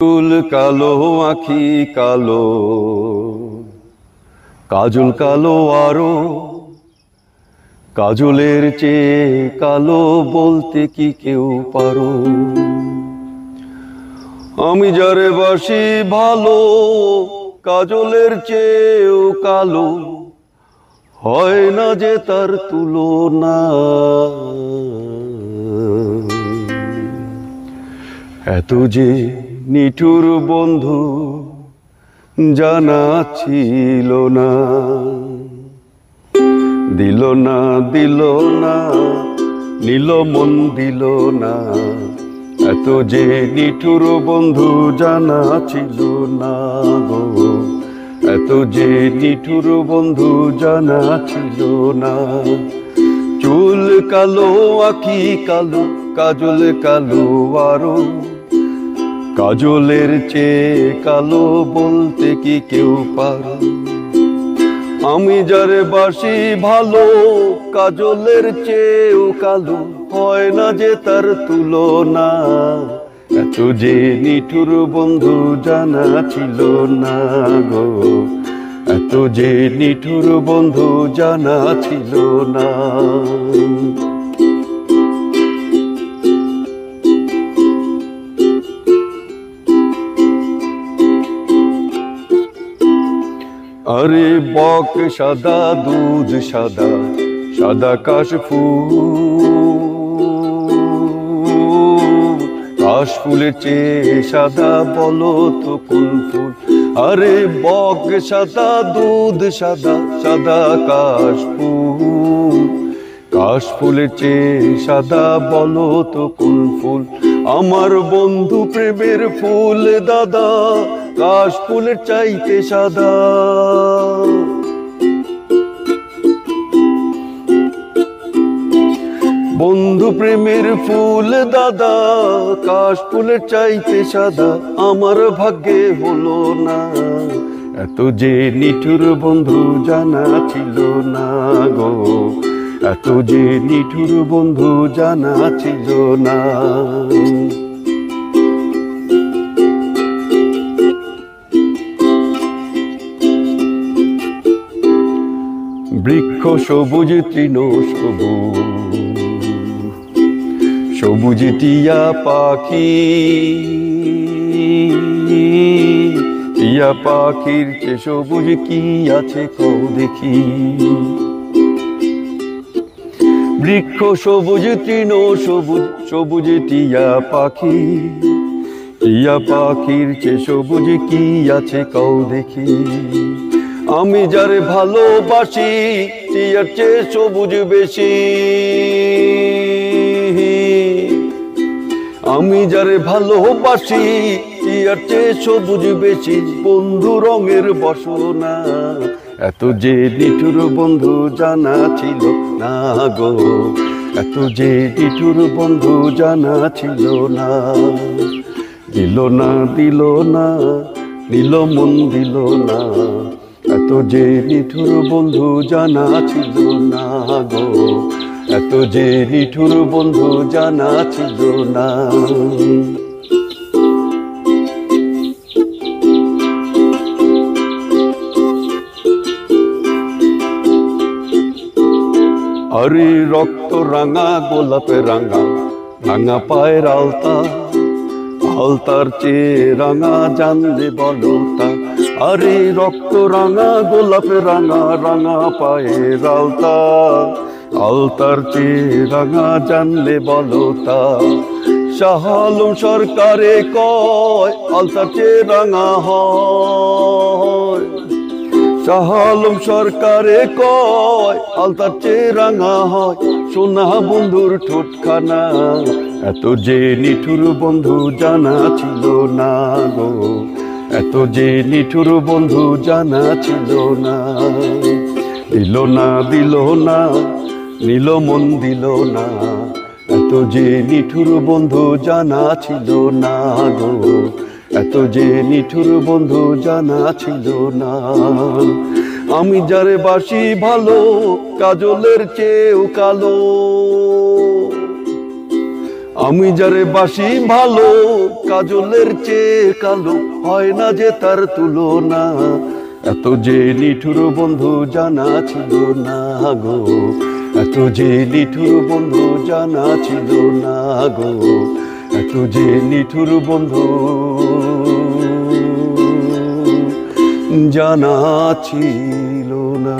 চুল কালো আঁখি কালো, কাজল কালো আরো, কাজলের চেয়ে কালো বলতে কি কেউ পারো? আমি যারে বাসি ভালো, কাজলের চেয়েও কালো, হয় না যে তার তুলনা। এত যে নিঠুর বন্ধু জানা ছিল না, দিল না দিল না, নিল মন দিল না। এত যে নিঠুর বন্ধু জানা ছিল না গো, এত যে নিঠুর বন্ধু জানা ছিল না। চুল কালো আঁখি কালো, কাজল কালো আরো, কাজলের চেয়ে কালো বলতে কি কেউ পারো? আমি যারে বাসি ভালো, কাজলের চেয়েও কালো, হয় না যে তার তুলনা। এত যে নিঠুর বন্ধু জানা ছিল না গো, এত যে নিঠুর বন্ধু জানা ছিল না। আরে বক সাদা দুধ সাদা, সাদা কাশফুলের চেয়ে সাদা বলো তো কোন ফুল? আরে বক সাদা দুধ সাদা, সাদা কাশফুলের চেয়ে সাদা বলো তো কোন ফুল? আমার বন্ধু প্রেমের ফুল দাদা, কাশফুলের চাইতে সাদা। বন্ধু প্রেমের ফুল দাদা, কাশফুলের চাইতে সাদা, আমার ভাগ্যে হলো না। এত যে নিঠুর বন্ধু জানা ছিল না গো, এত যে নিঠুর বন্ধু জানা ছিল না। বৃক্ষ সবুজ তৃণ সবুজ, সবুজ টিয়া পাখি, টিয়া পাখির চেয়ে সবুজ কি আছে কও দেখি? বৃক্ষ সবুজ তৃণ সবুজ, সবুজ টিয়া পাখি, টিয়া পাখির চেয়ে সবুজ কি আছে কও দেখি? আমি যারে ভালোবাসি টিয়ার চেয়ে সবুজ বেশি, আমি যারে ভালোবাসি টিয়ার চেয়ে সবুজ বেশি। বন্ধু রঙের বসনা, এত যে নিঠুর বন্ধু জানা ছিল না গো, এত যে নিঠুর বন্ধু জানা ছিল না। দিল না দিল না, নিল মন দিল না। এত যে নিঠুর বন্ধু জানা ছিল না গো, এত যে নিঠুর বন্ধু জানা ছিল না। আরে রক্ত রাঙা গোলাপে রাঙা, রাঙা পায়ের আলতা, আলতার চেয়ে রাঙা জানলে বলো তা? আরে রক্ত রাঙা গোলাপে রাঙা, রাঙা পায়ের আলতা, আলতার চেয়ে রাঙা জানলে বলো তা? শাহ আলম সরকারে কয় আলতার চেয়ে রাঙা হয়, শাহ আলম সরকারে কয় আলতার চেয়ে রাঙা হয়। সোনা বন্ধুর ঠোঁটখানা, এত যে নিঠুর বন্ধু জানা ছিল না গো, এত যে নিঠুর বন্ধু জানা ছিল না। দিল না দিল না, নিল মন দিল না। এত যে নিঠুর বন্ধু জানা ছিল না গো, এত যে নিঠুর বন্ধু জানা ছিল না। আমি যারে বাসি ভালো, কাজলের চেয়েও কালো, আমি যারে বাসি ভালো কাজলের চেয়ে কালো হয় না যে তার তুলনা। এত যে নিঠুর বন্ধু জানা ছিল না গো, এত যে নিঠুর বন্ধু জানা ছিল না গো, এত যে নিঠুর বন্ধু জানা ছিল না।